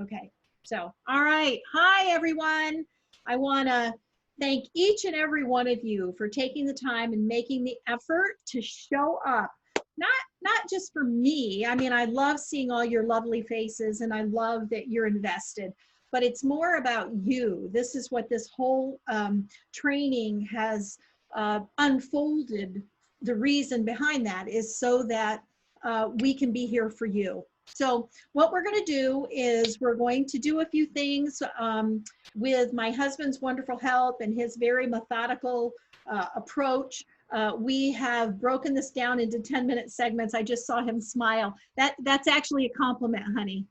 Okay, so, all right. Hi, everyone. I want to thank each and every one of you for taking the time and making the effort to show up. Not just for me. I mean, I love seeing all your lovely faces and I love that you're invested, but it's more about you. This is what this whole training has unfolded. The reason behind that is so that we can be here for you. So what we're going to do is we're going to do a few things with my husband's wonderful help and his very methodical approach. We have broken this down into 10-minute segments. I just saw him smile. That's actually a compliment, honey.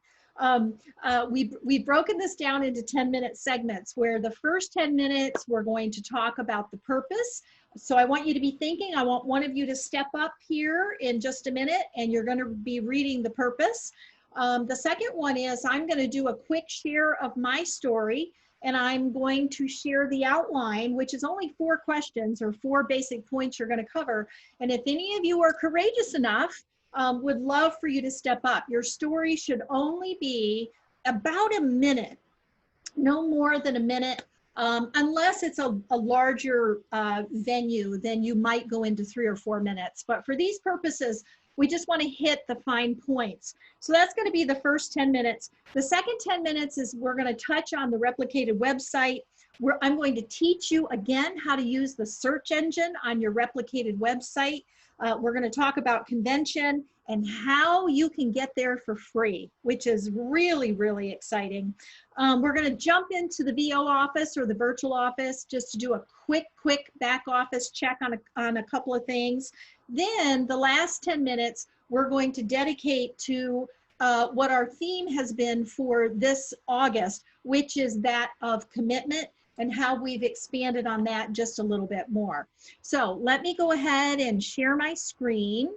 We've broken this down into 10-minute segments where the first 10 minutes we're going to talk about the purpose. So I want you to be thinking, I want one of you to step up here in just a minute and you're going to be reading the purpose. The second one is I'm going to do a quick share of my story and I'm going to share the outline, which is only 4 questions or 4 basic points you're going to cover. And if any of you are courageous enough, would love for you to step up. Your story should only be about a minute, no more than a minute. Unless it's a larger venue, then you might go into 3 or 4 minutes. But for these purposes, we just want to hit the fine points. So that's going to be the first 10 minutes. The second 10 minutes is we're going to touch on the replicated website. I'm going to teach you again how to use the search engine on your replicated website. We're going to talk about convention and how you can get there for free, which is really, really exciting. We're going to jump into the VO office or the virtual office just to do a quick back office check on a couple of things. Then the last 10 minutes, we're going to dedicate to what our theme has been for this August, which is that of commitment and how we've expanded on that just a little bit more. So let me go ahead and share my screen.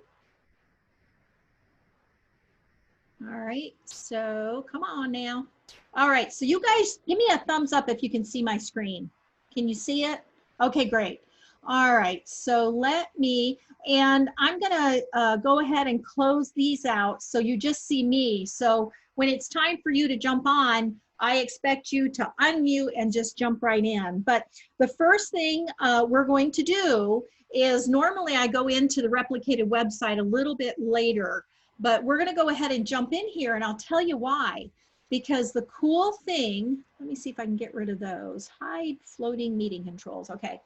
All right, so come on now. All right, so you guys give me a thumbs up if you can see my screen. Can you see it? Okay, great. All right, so let me, and I'm gonna go ahead and close these out so you just see me. So when it's time for you to jump on, I expect you to unmute and just jump right in. But the first thing we're going to do is normally I go into the replicated website a little bit later, but we're going to go ahead and jump in here and I'll tell you why. Because the cool thing, let me see if I can get rid of those. Hide floating meeting controls. Okay.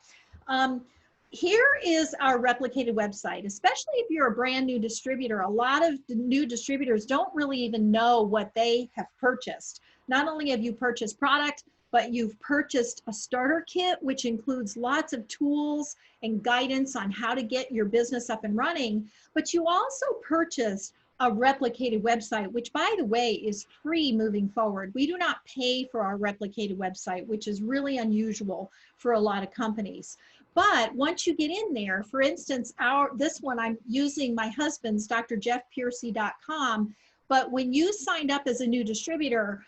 Here is our replicated website, especially if you're a brand new distributor. A lot of new distributors don't really even know what they have purchased. Not only have you purchased product, but you've purchased a starter kit, which includes lots of tools and guidance on how to get your business up and running. But you also purchased a replicated website, which by the way is free moving forward. We do not pay for our replicated website, which is really unusual for a lot of companies. But once you get in there, for instance, this one I'm using my husband's drjeffpiercy.com, but when you signed up as a new distributor,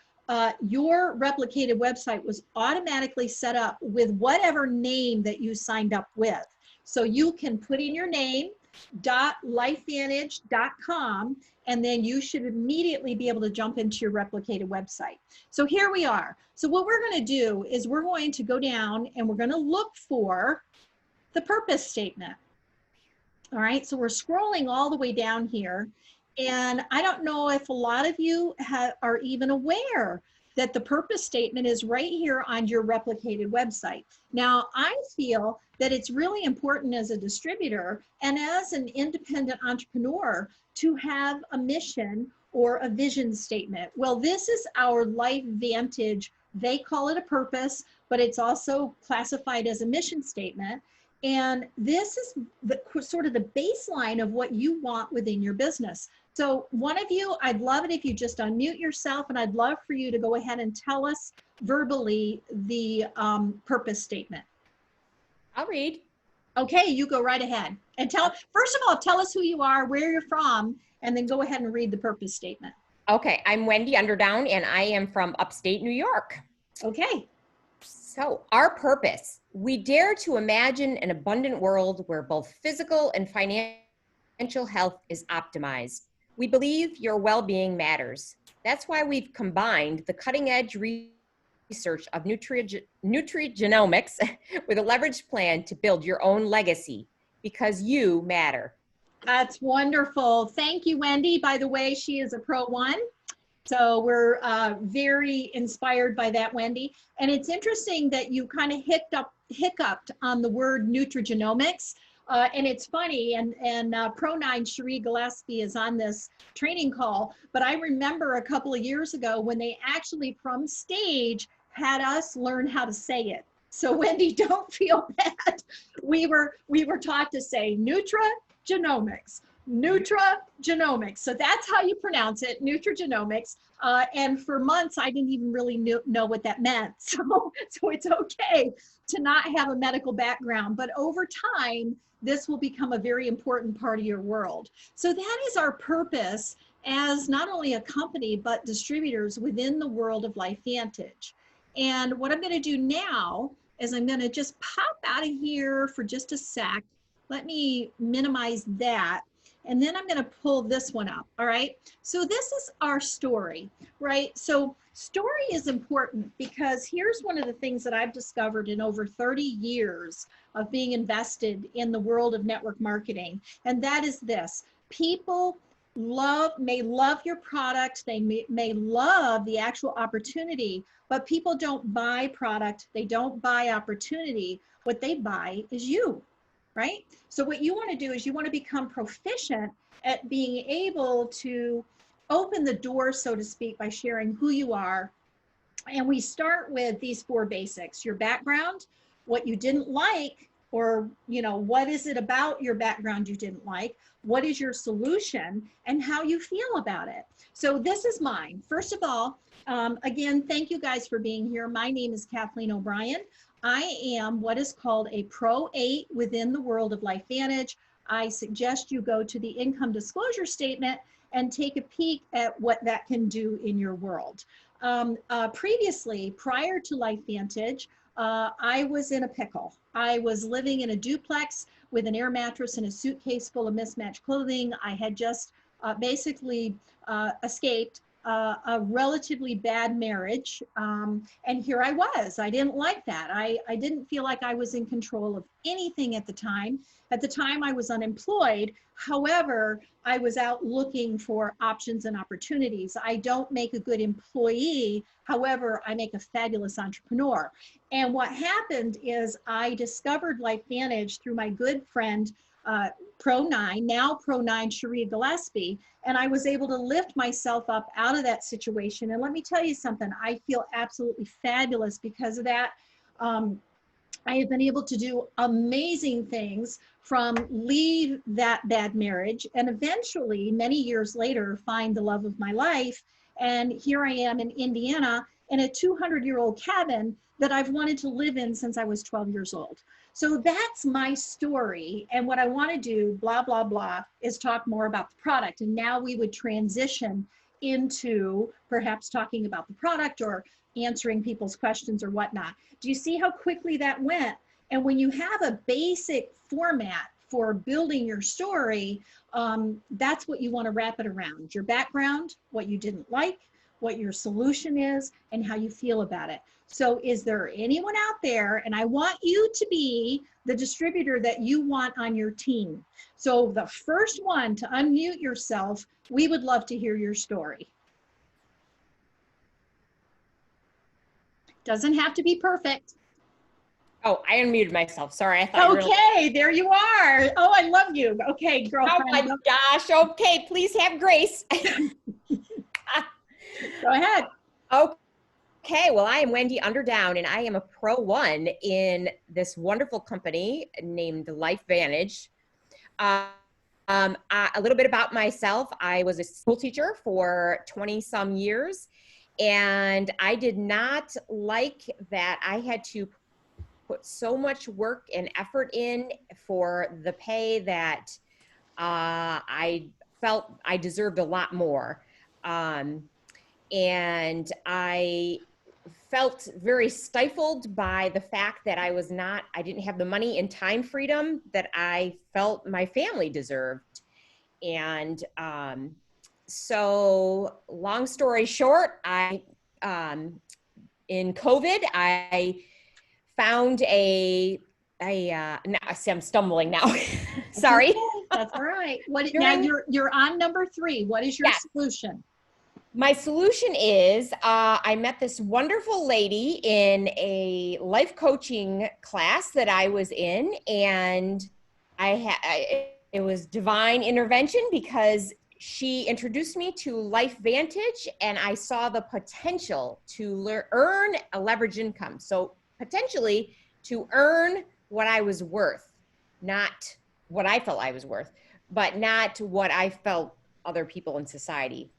your replicated website was automatically set up with whatever name that you signed up with. So you can put in your name, .lifevantage.com, and then you should immediately be able to jump into your replicated website. So here we are. So what we're going to do is we're going to go down and we're going to look for the purpose statement. All right, so we're scrolling all the way down here. And I don't know if a lot of you are even aware that the purpose statement is right here on your replicated website. Now, I feel that it's really important as a distributor and as an independent entrepreneur to have a mission or a vision statement. Well, this is our Life Vantage. They call it a purpose, but it's also classified as a mission statement. And this is sort of the baseline of what you want within your business. So one of you, I'd love it if you just unmute yourself, and I'd love for you to go ahead and tell us verbally the purpose statement. I'll read. Okay, you go right ahead. And first of all, tell us who you are, where you're from, and then go ahead and read the purpose statement. Okay, I'm Wendy Underdown, and I am from upstate New York. Okay. So our purpose, we dare to imagine an abundant world where both physical and financial health is optimized. We believe your well-being matters. That's why we've combined the cutting-edge research of nutrigenomics with a leveraged plan to build your own legacy, because you matter. That's wonderful. Thank you, Wendy. By the way, she is a Pro 1. So we're very inspired by that, Wendy. And it's interesting that you kind of hiccuped on the word nutrigenomics. And it's funny, and Pro 9 Cherie Gillespie is on this training call, but I remember a couple of years ago when they actually from stage had us learn how to say it. So Wendy, don't feel bad. We were taught to say nutrigenomics. Nutrigenomics. So that's how you pronounce it, nutrigenomics. And for months, I didn't even really know what that meant. So it's okay to not have a medical background, but over time, this will become a very important part of your world. So that is our purpose as not only a company, but distributors within the world of LifeVantage. And what I'm going to do now is I'm going to just pop out of here for just a sec. Let me minimize that. And then I'm going to pull this one up. All right. So this is our story, right? So story is important because here's one of the things that I've discovered in over 30 years of being invested in the world of network marketing. And that is this: people may love your product. They may love the actual opportunity, but people don't buy product. They don't buy opportunity. What they buy is you. Right? So what you want to do is you want to become proficient at being able to open the door, so to speak, by sharing who you are. And we start with these 4 basics: your background, what you didn't like, or, what is it about your background you didn't like? What is your solution, and how you feel about it? So this is mine. First of all, again, thank you guys for being here. My name is Kathleen O'Brien. I am what is called a Pro 8 within the world of LifeVantage. I suggest you go to the income disclosure statement and take a peek at what that can do in your world. Previously, prior to LifeVantage, I was in a pickle. I was living in a duplex with an air mattress and a suitcase full of mismatched clothing. I had just basically escaped a relatively bad marriage. And here I was. I didn't like that. I didn't feel like I was in control of anything at the time. At the time, I was unemployed. However, I was out looking for options and opportunities. I don't make a good employee. However, I make a fabulous entrepreneur. And what happened is I discovered LifeVantage through my good friend, Pro 9, now Pro 9 Cherie Gillespie, and I was able to lift myself up out of that situation. And let me tell you something, I feel absolutely fabulous because of that. I have been able to do amazing things, from leave that bad marriage and eventually, many years later, find the love of my life. And here I am in Indiana in a 200-year-old cabin that I've wanted to live in since I was 12 years old. So that's my story. And what I want to do, blah, blah, blah, is talk more about the product. And now we would transition into perhaps talking about the product or answering people's questions or whatnot. Do you see how quickly that went? And when you have a basic format for building your story, that's what you want to wrap it around: your background, what you didn't like, what your solution is, and how you feel about it. So is there anyone out there, and I want you to be the distributor that you want on your team. So the first one to unmute yourself, we would love to hear your story. Doesn't have to be perfect. Oh, I unmuted myself. Sorry. I thought Okay, there you are. Oh, I love you. Okay, girlfriend. Oh my gosh. Okay, please have grace. Go ahead. Okay, well, I am Wendy Underdown, and I am a Pro 1 in this wonderful company named LifeVantage. A little bit about myself: I was a school teacher for 20-some years, and I did not like that I had to put so much work and effort in for the pay that I felt I deserved a lot more. And I felt very stifled by the fact that I didn't have the money and time freedom that I felt my family deserved. And So long story short, in COVID, I found see, I'm stumbling now. That's Sorry. okay. That's all right. Now During, you're on number 3. What is your yes, solution? my solution is I met this wonderful lady in a life coaching class that I was in, and it was divine intervention because she introduced me to Life Vantage, and I saw the potential to earn a leverage income. So potentially to earn what I was worth, not what I felt I was worth, but not what I felt other people in society.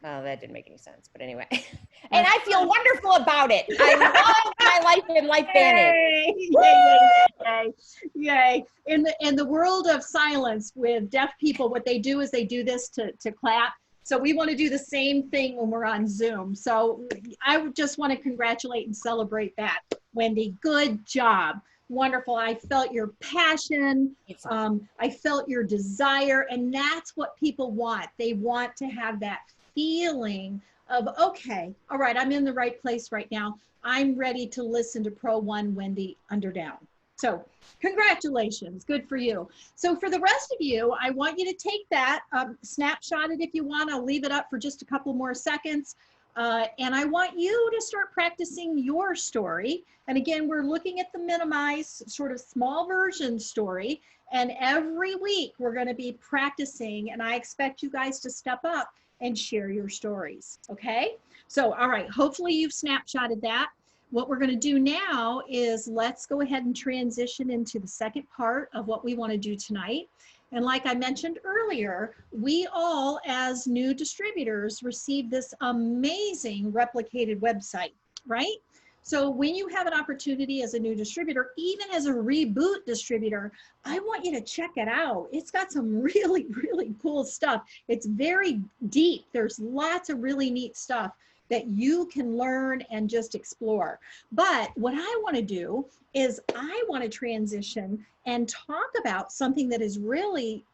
That didn't make any sense, but anyway. And That's I feel wonderful about it. I love my life in Life Vantage. Yay! Yay! Yay! Yay! Yay! In the world of silence with deaf people, what they do is they do this to clap. So we want to do the same thing when we're on Zoom. So I would just want to congratulate and celebrate that, Wendy. Good job. Wonderful. I felt your passion. I felt your desire, and that's what people want. They want to have that feeling of, okay, all right, I'm in the right place right now. I'm ready to listen to Pro 1 Wendy Underdown. So congratulations, good for you. So for the rest of you, I want you to take that, snapshot it if you want. I'll leave it up for just a couple more seconds. And I want you to start practicing your story. And again, we're looking at the minimized sort of small version story. And every week we're going to be practicing, and I expect you guys to step up and share your stories, okay? So, all right, hopefully you've snapshotted that. What we're gonna do now is let's go ahead and transition into the second part of what we wanna do tonight. And like I mentioned earlier, we all, as new distributors, receive this amazing replicated website, right? So when you have an opportunity as a new distributor, even as a reboot distributor, I want you to check it out. It's got some really, really cool stuff. It's very deep. There's lots of really neat stuff that you can learn and just explore. But what I want to do is I want to transition and talk about something that is really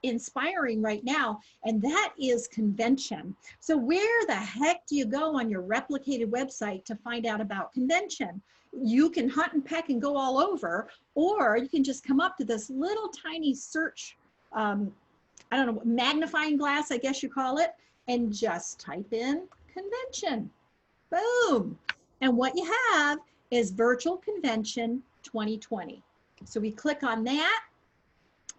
inspiring right now, and that is convention. So where the heck do you go on your replicated website to find out about convention? You can hunt and peck and go all over, or you can just come up to this little tiny search, I don't know, magnifying glass, I guess you call it, and just type in convention. Boom. And what you have is Virtual Convention 2020. So we click on that,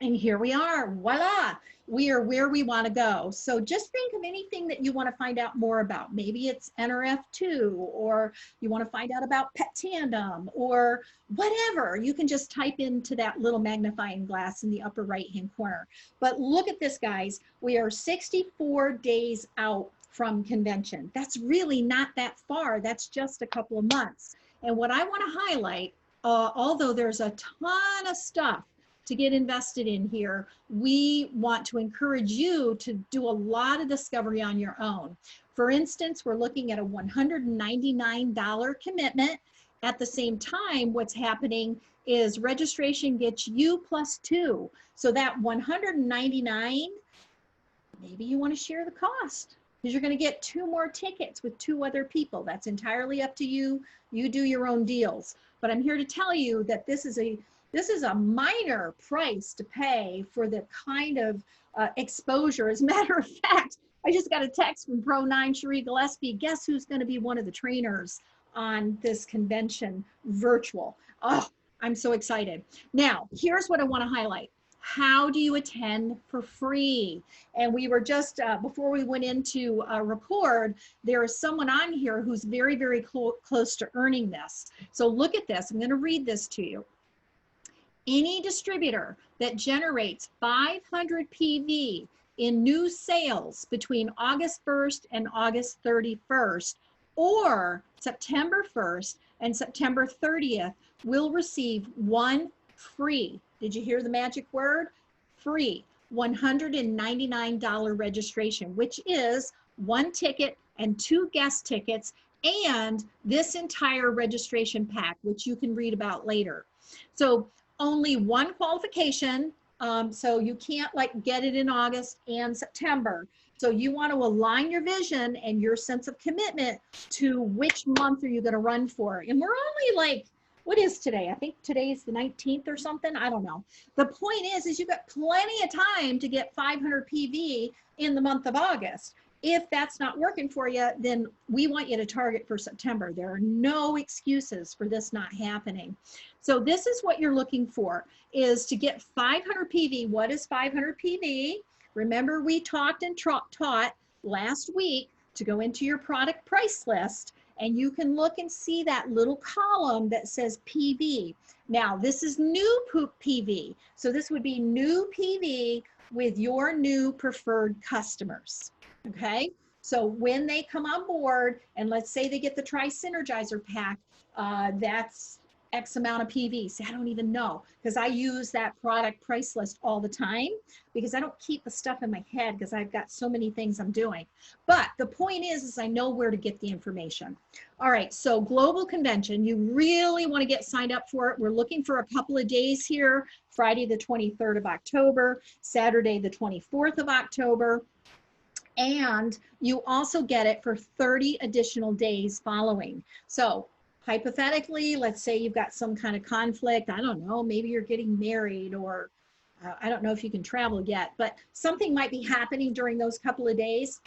and here we are. Voila. We are where we want to go. So just think of anything that you want to find out more about. Maybe it's NRF2, or you want to find out about Pet Tandem, or whatever. You can just type into that little magnifying glass in the upper right-hand corner. But look at this, guys. We are 64 days out from convention. That's really not that far. That's just a couple of months. And what I want to highlight, although there's a ton of stuff to get invested in here, we want to encourage you to do a lot of discovery on your own. For instance, we're looking at a $199 commitment. At the same time, what's happening is registration gets you +2. So that $199, maybe you want to share the cost, because you're going to get 2 more tickets with 2 other people. That's entirely up to you. You do your own deals. But I'm here to tell you that this is a minor price to pay for the kind of exposure. As a matter of fact, I just got a text from Pro 9 Cherie Gillespie. Guess who's going to be one of the trainers on this convention virtual? Oh, I'm so excited. Now, here's what I want to highlight. How do you attend for free? And we were just, before we went into record, there is someone on here who's very, very close to earning this. So look at this. I'm going to read this to you. Any distributor that generates 500 PV in new sales between August 1st and August 31st, or September 1st and September 30th, will receive 1 free, did you hear the magic word? Free, $199 registration, which is 1 ticket and 2 guest tickets, and this entire registration pack, which you can read about later. So only 1 qualification, so you can't like get it in August and September. So you want to align your vision and your sense of commitment to which month are you going to run for. And we're only like, what is today? I think today's the 19th or something. I don't know. The point is you've got plenty of time to get 500 PV in the month of August. If that's not working for you, then we want you to target for September. There are no excuses for this not happening. So this is what you're looking for, is to get 500 PV. What is 500 PV? Remember, we talked and taught last week to go into your product price list, and you can look and see that little column that says PV. Now, this is new PV. So this would be new PV with your new preferred customers. Okay, so when they come on board, and let's say they get the Tri-Synergizer pack, that's X amount of PV. See, I don't even know, because I use that product price list all the time because I don't keep the stuff in my head because I've got so many things I'm doing. But the point is I know where to get the information. All right, so global convention, you really want to get signed up for it. We're looking for a couple of days here, Friday the 23rd of October, Saturday the 24th of October. And you also get it for 30 additional days following. So hypothetically, let's say you've got some kind of conflict. I don't know, maybe you're getting married, or I don't know if you can travel yet, but something might be happening during those couple of days.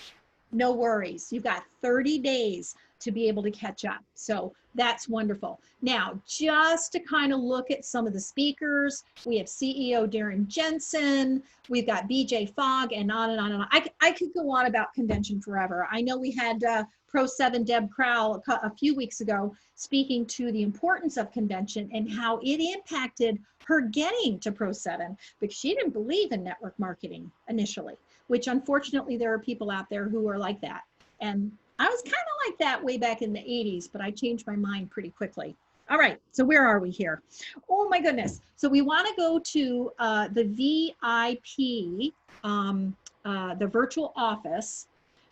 No worries. You've got 30 days to be able to catch up. So that's wonderful. Now, just to kind of look at some of the speakers, we have CEO Darren Jensen, we've got BJ Fogg, and on and on and on. I could go on about convention forever. I know we had Pro 7 Deb Crowell a few weeks ago speaking to the importance of convention and how it impacted her getting to Pro 7, because she didn't believe in network marketing initially, which unfortunately there are people out there who are like that. And I was kind of like that way back in the 80s, but I changed my mind pretty quickly. All right, so where are we here? Oh my goodness. So we want to go to the VIP, the virtual office.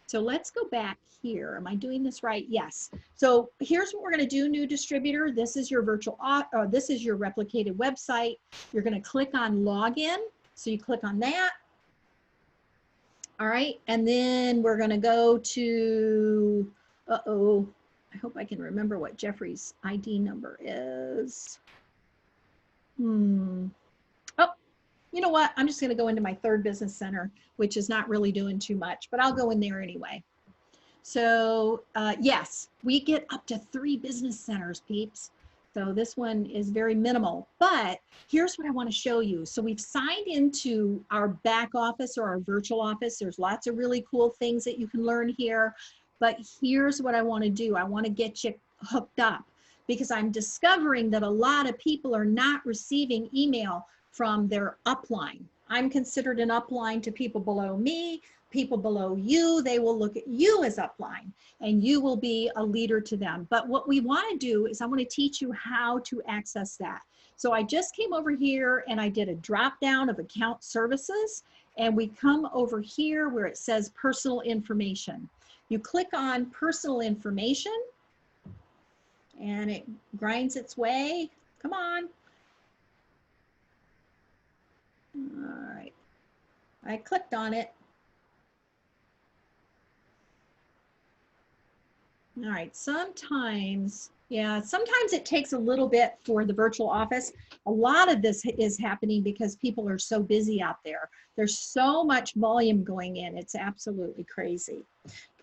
So let's go back here. Am I doing this right? Yes. So here's what we're going to do, new distributor. This is your virtual, this is your replicated website. You're going to click on login. So you click on that. All right, and then we're going to go to, uh-oh, I hope I can remember what Jeffrey's ID number is. Oh, you know what? I'm just going to go into my third business center, which is not really doing too much, but I'll go in there anyway. So yes, we get up to 3 business centers, peeps. So this one is very minimal, but here's what I want to show you. So we've signed into our back office or our virtual office. There's lots of really cool things that you can learn here, but here's what I want to do. I want to get you hooked up, because I'm discovering that a lot of people are not receiving email from their upline. I'm considered an upline to people below me, people below you. They will look at you as upline, and you will be a leader to them. But what we want to do is I want to teach you how to access that. So I just came over here and I did a drop down of account services, and we come over here where it says personal information. You click on personal information and it grinds its way. Come on. All right. I clicked on it. All right, sometimes it takes a little bit for the virtual office. A lot of this is happening because people are so busy out there. There's so much volume going in. It's absolutely crazy.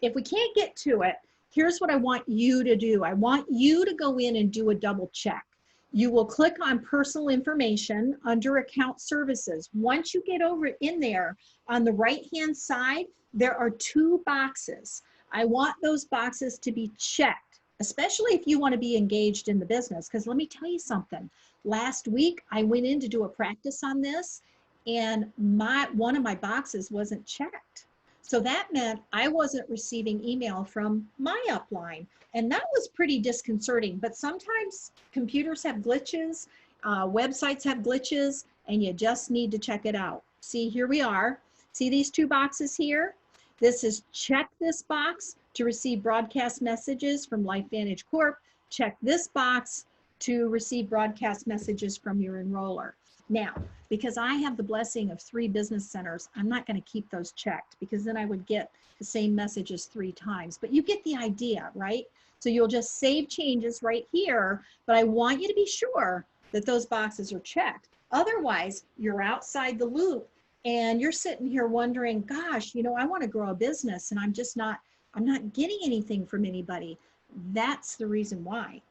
If we can't get to it, here's what I want you to do. I want you to go in and do a double check. You will click on personal information under account services. Once you get over in there, on the right-hand side, there are 2 boxes. I want those boxes to be checked, especially if you want to be engaged in the business. Because let me tell you something. Last week, I went in to do a practice on this, and one of my boxes wasn't checked. So that meant I wasn't receiving email from my upline. And that was pretty disconcerting. But sometimes computers have glitches, websites have glitches, and you just need to check it out. See, here we are. See these 2 boxes here? This is check this box to receive broadcast messages from LifeVantage Corp. Check this box to receive broadcast messages from your enroller. Now, because I have the blessing of 3 business centers, I'm not going to keep those checked because then I would get the same messages 3 times. But you get the idea, right? So you'll just save changes right here, but I want you to be sure that those boxes are checked. Otherwise, you're outside the loop and you're sitting here wondering, gosh, you know, I want to grow a business and I'm not getting anything from anybody. That's the reason why.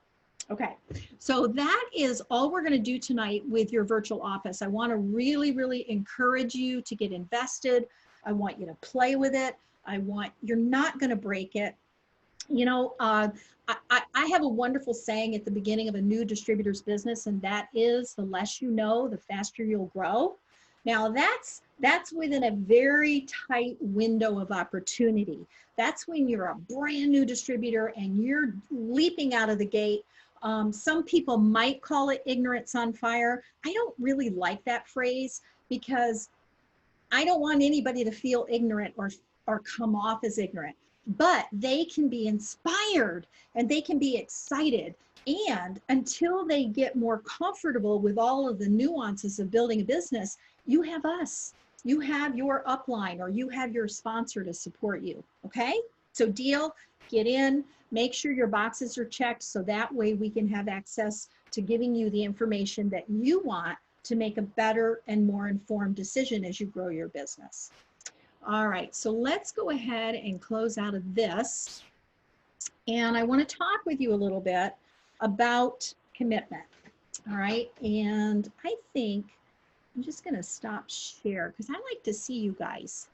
Okay, so that is all we're going to do tonight with your virtual office. I want to really, really encourage you to get invested. I want you to play with it. You're not going to break it. You know, I have a wonderful saying at the beginning of a new distributor's business, and that is, the less you know, the faster you'll grow. Now that's within a very tight window of opportunity. That's when you're a brand new distributor and you're leaping out of the gate. Some people might call it ignorance on fire. I don't really like that phrase because I don't want anybody to feel ignorant or come off as ignorant, but they can be inspired and they can be excited. And until they get more comfortable with all of the nuances of building a business, you have us, you have your upline, or you have your sponsor to support you. Okay. So deal, get in, make sure your boxes are checked so that way we can have access to giving you the information that you want to make a better and more informed decision as you grow your business. All right, so let's go ahead and close out of this. And I want to talk with you a little bit about commitment. All right, and I think I'm just going to stop share because I like to see you guys.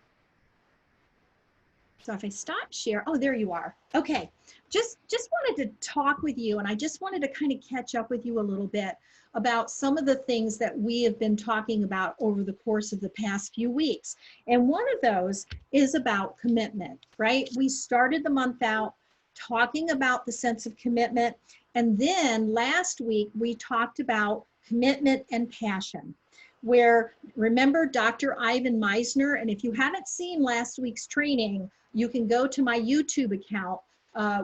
So if I stop share, oh, there you are. Okay, just wanted to talk with you, and I just wanted to kind of catch up with you a little bit about some of the things that we have been talking about over the course of the past few weeks. And one of those is about commitment, right? We started the month out talking about the sense of commitment. And then last week, we talked about commitment and passion, where, remember Dr. Ivan Meisner, and if you haven't seen last week's training, you can go to my YouTube account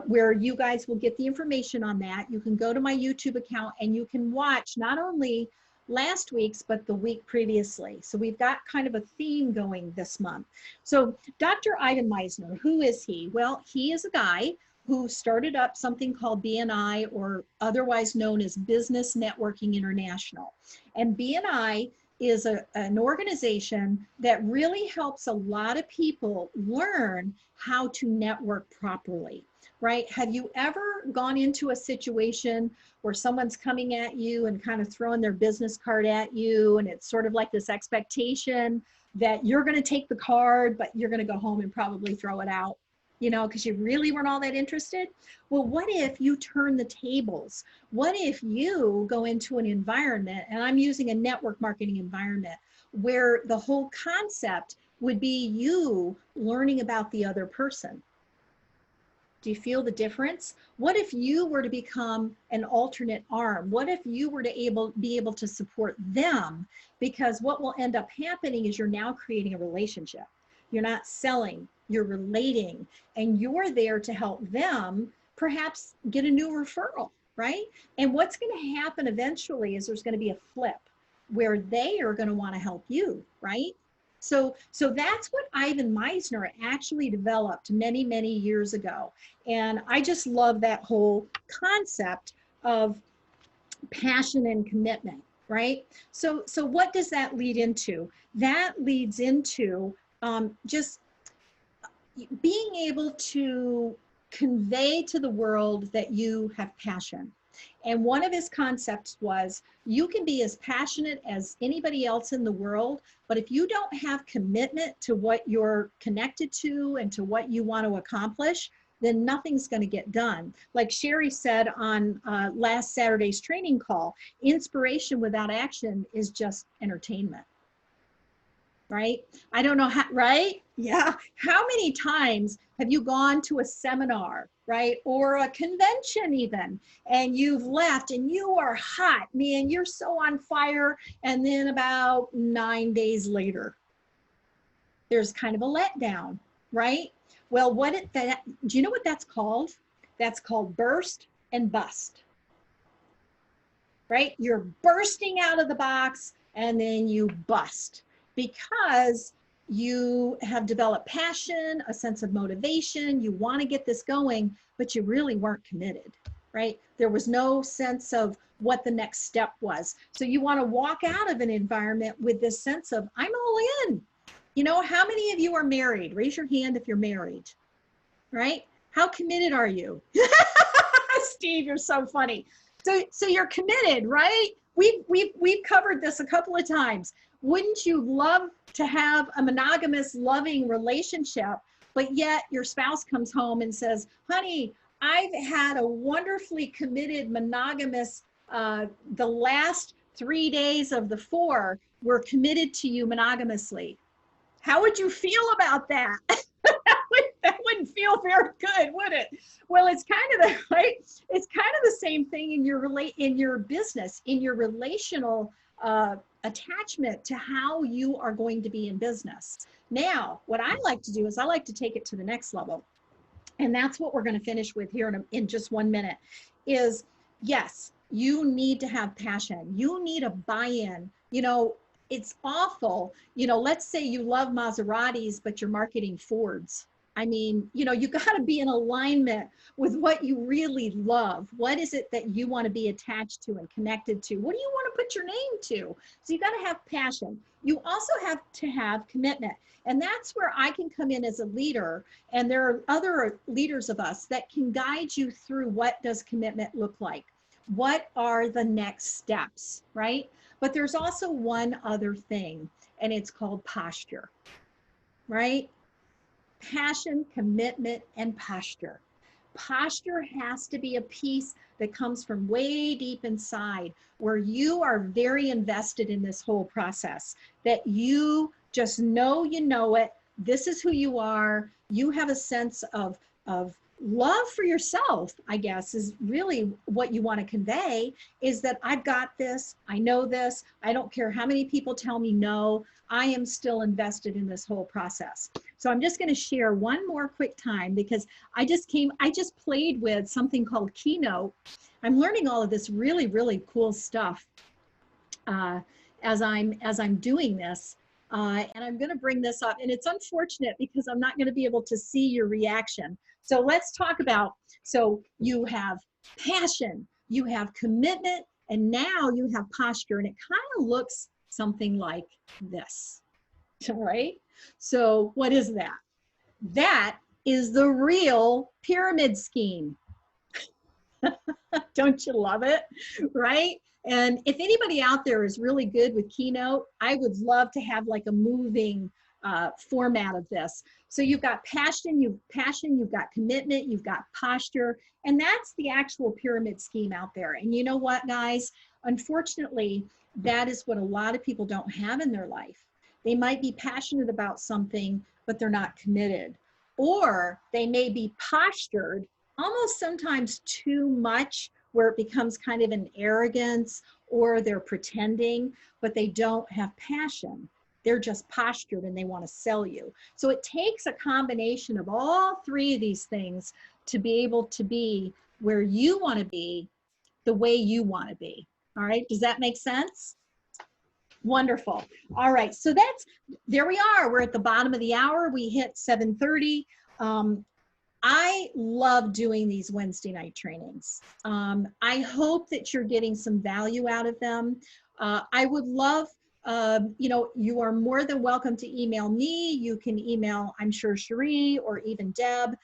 where you guys will get the information on that. You can go to my YouTube account and you can watch not only last week's, but the week previously. So we've got kind of a theme going this month. So Dr. Ivan Meisner, who is he? Well, he is a guy who started up something called BNI, or otherwise known as Business Networking International. And BNI is an organization that really helps a lot of people learn how to network properly, right? Have you ever gone into a situation where someone's coming at you and kind of throwing their business card at you, and it's sort of like this expectation that you're going to take the card, but you're going to go home and probably throw it out, you know, because you really weren't all that interested? Well, what if you turn the tables? What if you go into an environment, and I'm using a network marketing environment, where the whole concept would be you learning about the other person? Do you feel the difference? What if you were to become an alternate arm? What if you were to be able to support them? Because what will end up happening is you're now creating a relationship. You're not selling, you're relating, and you're there to help them perhaps get a new referral, right? And what's going to happen eventually is there's going to be a flip where they are going to want to help you, right? So that's what Ivan Meisner actually developed many, many years ago. And I just love that whole concept of passion and commitment, right? So what does that lead into? That leads into just being able to convey to the world that you have passion. And one of his concepts was, you can be as passionate as anybody else in the world, but if you don't have commitment to what you're connected to and to what you want to accomplish, then nothing's going to get done. Like Sherry said on last Saturday's training call, inspiration without action is just entertainment. Right? I don't know how, right? Yeah. How many times have you gone to a seminar, right? Or a convention even, and you've left and you are hot, man, you're so on fire. And then about 9 days later, there's kind of a letdown, right? Well, do you know what that's called? That's called burst and bust, right? You're bursting out of the box. and then you bust because you have developed passion, a sense of motivation, you want to get this going, but you really weren't committed, right? There was no sense of what the next step was. So you want to walk out of an environment with this sense of, I'm all in. You know, how many of you are married? Raise your hand if you're married, right? How committed are you? Steve, you're so funny. So you're committed, right? We've covered this a couple of times. Wouldn't you love to have a monogamous, loving relationship, but yet your spouse comes home and says, honey, I've had a wonderfully committed monogamous, the last 3 days of the 4, we're committed to you monogamously. How would you feel about that? That wouldn't feel very good, would it? Well, it's kind of the right. It's kind of the same thing in your business, in your relational attachment to how you are going to be in business. Now, what I like to do is I like to take it to the next level, and that's what we're going to finish with here in just 1 minute. Is yes, you need to have passion. You need a buy-in. You know, it's awful. You know, let's say you love Maseratis, but you're marketing Fords. I mean, you know, you got to be in alignment with what you really love. What is it that you want to be attached to and connected to? What do you want to put your name to? So you got to have passion. You also have to have commitment. And that's where I can come in as a leader. And there are other leaders of us that can guide you through what does commitment look like? What are the next steps, right? But there's also one other thing, and it's called posture, right? Passion, commitment, and posture. Posture has to be a piece that comes from way deep inside, where you are very invested in this whole process, that you just know you know it. This is who you are. You have a sense of love for yourself, I guess, is really what you want to convey, is that I've got this, I know this, I don't care how many people tell me no, I am still invested in this whole process. So I'm just going to share one more quick time, because I just played with something called Keynote. I'm learning all of this really, really cool stuff as I'm doing this. And I'm going to bring this up, and it's unfortunate because I'm not going to be able to see your reaction. So let's talk about, so you have passion, you have commitment, and now you have posture, and it kind of looks something like this, all right? So what is that? That is the real pyramid scheme. Don't you love it, right? And if anybody out there is really good with Keynote, I would love to have like a moving format of this. So you've got passion, you've got commitment, you've got posture, and that's the actual pyramid scheme out there. And you know what, guys? Unfortunately, that is what a lot of people don't have in their life. They might be passionate about something, but they're not committed. Or they may be postured almost sometimes too much, where it becomes kind of an arrogance, or they're pretending, but they don't have passion. They're just postured and they want to sell you. So it takes a combination of all 3 of these things to be able to be where you want to be, the way you want to be. All right, does that make sense? Wonderful. All right, so there we are. We're at the bottom of the hour. We hit 7:30. I love doing these Wednesday night trainings. I hope that you're getting some value out of them. I would love, you know, you are more than welcome to email me. You can email, I'm sure, Cherie or even Deb,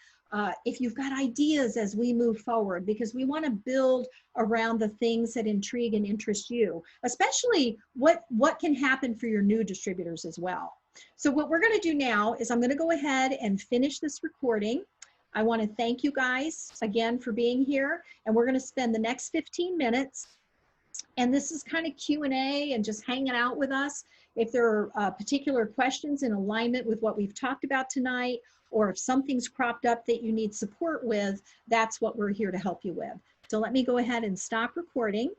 if you've got ideas as we move forward, because we want to build around the things that intrigue and interest you, especially what can happen for your new distributors as well. So what we're going to do now is I'm going to go ahead and finish this recording. I want to thank you guys again for being here, and we're going to spend the next 15 minutes, and this is kind of Q&A and just hanging out with us. If there are particular questions in alignment with what we've talked about tonight, or if something's cropped up that you need support with, that's what we're here to help you with. So let me go ahead and stop recording.